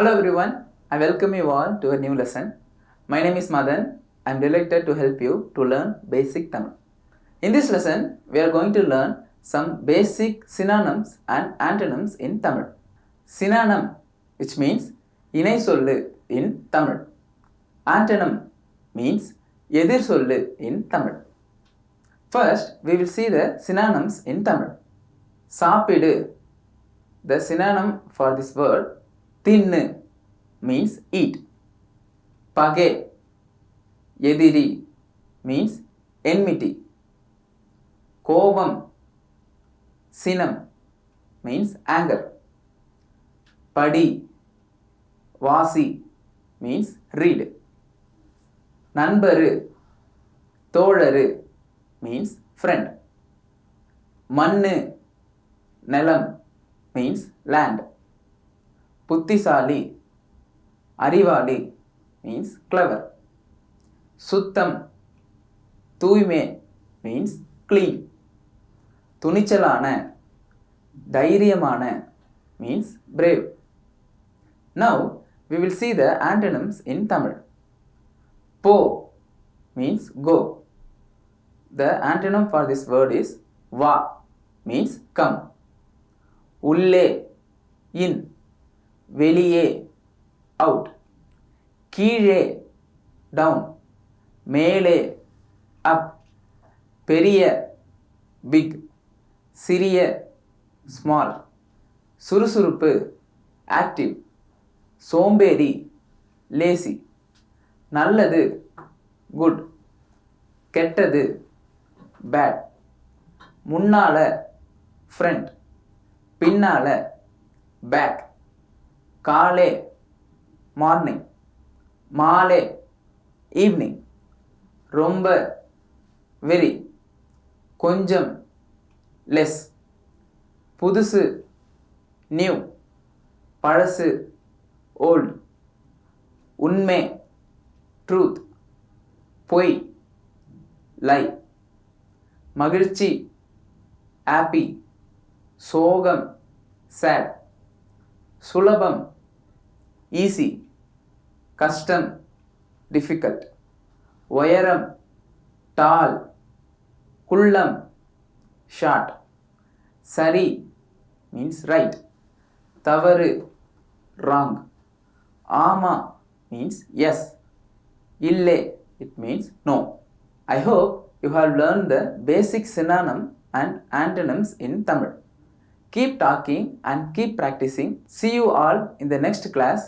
Hello everyone, I welcome you all to a new lesson. My name is Madan. I am delighted to help you to learn basic Tamil. In this lesson, we are going to learn some basic synonyms and antonyms in Tamil. Synonym, which means இணை சொல்லு in Tamil. Antonym means எதிர் சொல்லு in Tamil. First, we will see the synonyms in Tamil. சாப்பிடு, the synonym for this word தின்னு means eat. பகை, எதிரி means enmity. கோபம், சினம் means anger. படி, வாசி means read. நண்பரு, தோழரு means friend. மண்ணு, நிலம் means land. புத்திசாலி, அறிவாளி means clever. சுத்தம், தூய்மை means clean. துணிச்சலான, தைரியமான means brave. Now we will see the antonyms in Tamil. Po means go. The antonym for this word is va means come. உள்ளே, in. வெளியே, out. கீழே, down. மேலே, up. பெரிய, big. சிறிய, small. சுறுசுறுப்பு, active. சோம்பேறி, lazy. நல்லது, good. கெட்டது, bad. முன்னால, front. பின்னால, back. காலை, மார்னிங். மாலை, ஈவினிங். ரொம்ப, வெரி. கொஞ்சம், லெஸ். புதுசு, நியூ. பழசு, ஓல்டு. உண்மை, ட்ரூத். பொய், லை. மகிழ்ச்சி, ஹாப்பி. சோகம், சேட். சுலபம், ஈஸி. கஷ்டம், டிஃபிகல்ட். உயரம், டால். குள்ளம், ஷார்ட். சரி மீன்ஸ் ரைட். தவறு, ராங். ஆமா means yes. இல்லை, it means no. I hope you have learned the basic synonym and antonyms in Tamil. Keep talking and keep practicing. See you all in the next class.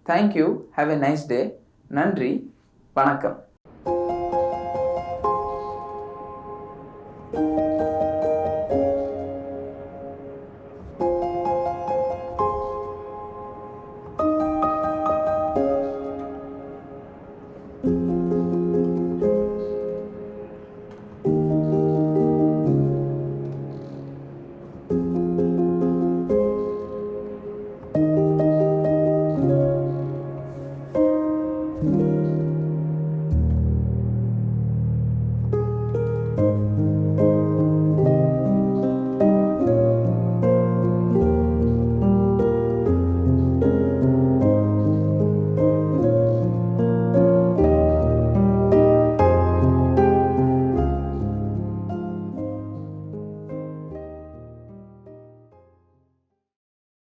Thank you. Have a nice day. நன்றி, வணக்கம்.